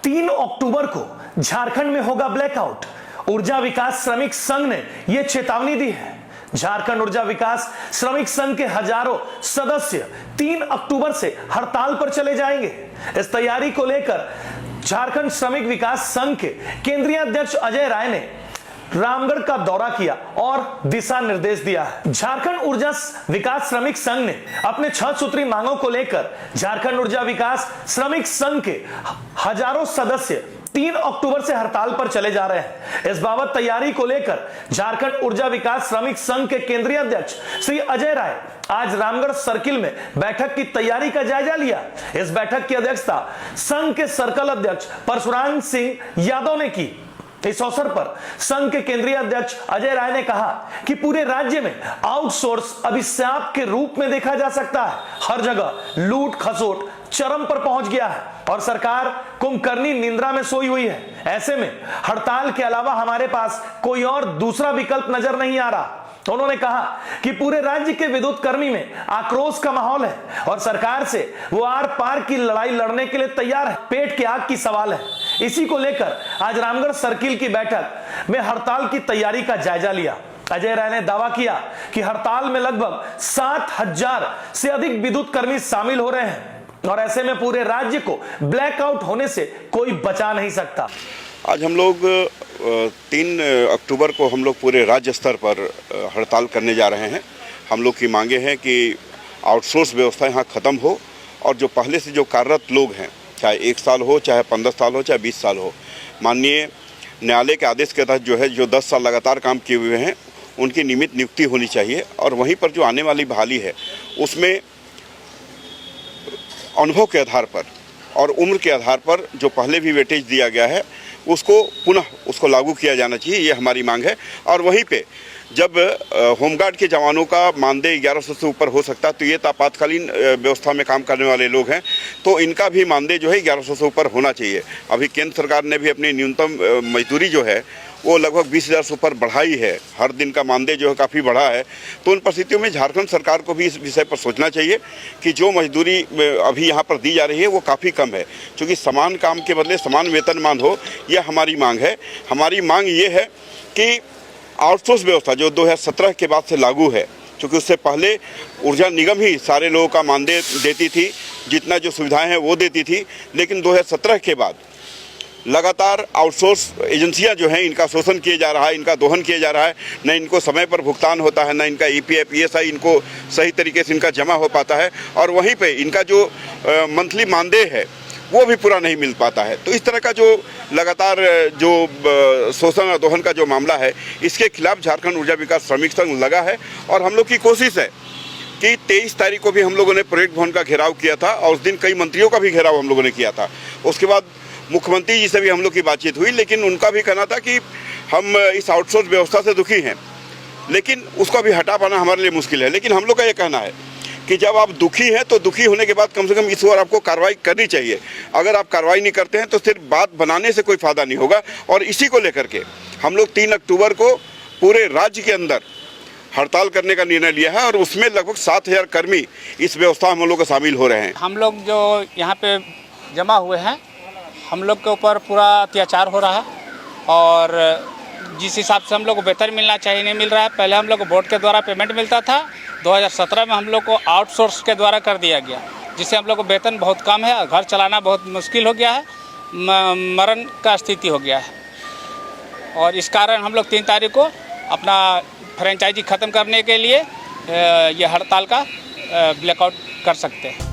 3 अक्टूबर को झारखंड में होगा ब्लैकआउट। ऊर्जा विकास श्रमिक संघ ने यह चेतावनी दी है। झारखंड ऊर्जा विकास श्रमिक संघ के हजारों सदस्य 3 अक्टूबर से हड़ताल पर चले जाएंगे। इस तैयारी को लेकर झारखंड श्रमिक विकास संघ के केंद्रीय अध्यक्ष अजय राय ने रामगढ़ का दौरा किया और दिशा निर्देश दिया है। झारखंड ऊर्जा विकास श्रमिक संघ ने अपने 6 सूत्री मांगों को लेकर झारखंड ऊर्जा विकास श्रमिक संघ के हजारों सदस्य 3 अक्टूबर से हड़ताल पर चले जा रहे हैं। इस बाबत तैयारी को लेकर झारखंड ऊर्जा विकास श्रमिक संघ के केंद्रीय अध्यक्ष श्री अजय राय आज रामगढ़ सर्किल में बैठक की तैयारी का जायजा लिया। इस बैठक की अध्यक्षता संघ के सर्कल अध्यक्ष परशुराम सिंह यादव ने की। इस अवसर पर संघ के केंद्रीय अध्यक्ष अजय राय ने कहा कि पूरे राज्य में आउटसोर्स अभिशाप के रूप में देखा जा सकता है। हर जगह लूट खसोट चरम पर पहुंच गया है और सरकार कुंभकर्णी निंद्रा में सोई हुई है। ऐसे में हड़ताल के अलावा हमारे पास कोई और दूसरा विकल्प नजर नहीं आ रहा। उन्होंने कहा कि पूरे राज्य के विद्युत कर्मी में आक्रोश का माहौल है और सरकार से वो आर पार की लड़ाई लड़ने के लिए तैयार है। पेट की आग की सवाल है। इसी को लेकर आज रामगढ़ सर्किल की बैठक में हड़ताल की तैयारी का जायजा लिया। अजय राय ने दावा किया कि हड़ताल में लगभग 7,000 से अधिक विद्युत कर्मी शामिल हो रहे हैं और ऐसे में पूरे राज्य को ब्लैकआउट होने से कोई बचा नहीं सकता। आज हम लोग 3 अक्टूबर को हम लोग पूरे राज्य स्तर पर हड़ताल करने जा रहे हैं। हम लोग की मांगे हैं कि आउटसोर्स व्यवस्था यहाँ ख़त्म हो और जो पहले से जो कार्यरत लोग हैं, चाहे 1 साल हो, चाहे 15 साल हो, चाहे 20 साल हो, माननीय न्यायालय के आदेश के तहत जो 10 साल लगातार काम किए हुए हैं उनकी नियमित नियुक्ति होनी चाहिए। और वहीं पर जो आने वाली बहाली है उसमें अनुभव के आधार पर और उम्र के आधार पर जो पहले भी वेटेज दिया गया है उसको पुनः उसको लागू किया जाना चाहिए, ये हमारी मांग है। और वहीं पे जब होमगार्ड के जवानों का मानदेय 1100 से ऊपर हो सकता है तो ये आपातकालीन व्यवस्था में काम करने वाले लोग हैं तो इनका भी मानदेय जो है 1100 से ऊपर होना चाहिए। अभी केंद्र सरकार ने भी अपनी न्यूनतम मजदूरी जो है वो लगभग 20,000 से ऊपर बढ़ाई है। हर दिन का मानदेय जो है काफ़ी बढ़ा है। तो उन परिस्थितियों में झारखंड सरकार को भी इस विषय पर सोचना चाहिए कि जो मजदूरी अभी यहाँ पर दी जा रही है वो काफ़ी कम है। क्योंकि समान काम के बदले समान वेतनमान हो, यह हमारी मांग है। हमारी मांग ये है कि आउटसोर्स व्यवस्था जो 2017 के बाद से लागू है, क्योंकि उससे पहले ऊर्जा निगम ही सारे लोगों का मानदेय देती थी, जितना जो सुविधाएं हैं वो देती थी। लेकिन 2017 के बाद लगातार आउटसोर्स एजेंसियां जो हैं इनका शोषण किया जा रहा है, इनका दोहन किया जा रहा है। न इनको समय पर भुगतान होता है, न इनका EPF ESI इनको सही तरीके से इनका जमा हो पाता है और वहीं पे इनका जो मंथली मानदेय है वो भी पूरा नहीं मिल पाता है। तो इस तरह का जो लगातार जो शोषण और दोहन का जो मामला है इसके खिलाफ झारखंड ऊर्जा विकास श्रमिक संघ लगा है और हम लोग की कोशिश है कि 23 तारीख को भी हम लोगों ने प्रोजेक्ट भवन का घेराव किया था और उस दिन कई मंत्रियों का भी घेराव हम लोगों ने किया था। उसके बाद मुख्यमंत्री जी से भी हम लोग की बातचीत हुई, लेकिन उनका भी कहना था कि हम इस आउटसोर्स व्यवस्था से दुखी हैं, लेकिन उसको भी हटा पाना हमारे लिए मुश्किल है। लेकिन हम लोग का ये कहना है कि जब आप दुखी हैं तो दुखी होने के बाद कम से कम इस ओर आपको कार्रवाई करनी चाहिए। अगर आप कार्रवाई नहीं करते हैं तो सिर्फ बात बनाने से कोई फायदा नहीं होगा। और इसी को लेकर के हम लोग 3 अक्टूबर को पूरे राज्य के अंदर हड़ताल करने का निर्णय लिया है और उसमें लगभग 7,000 कर्मी इस व्यवस्था में हम लोग शामिल हो रहे हैं। हम लोग जो यहाँ पे जमा हुए हैं, हम लोग के ऊपर पूरा अत्याचार हो रहा है और जिस हिसाब से हम लोग को वेतन मिलना चाहिए नहीं मिल रहा है। पहले हम लोग को बोर्ड के द्वारा पेमेंट मिलता था, 2017 में हम लोग को आउटसोर्स के द्वारा कर दिया गया, जिससे हम लोग को वेतन बहुत कम है, घर चलाना बहुत मुश्किल हो गया है, मरण का स्थिति हो गया है। और इस कारण हम लोग 3 तारीख को अपना फ्रेंचाइजी ख़त्म करने के लिए ये हड़ताल का ब्लैकआउट कर सकते हैं।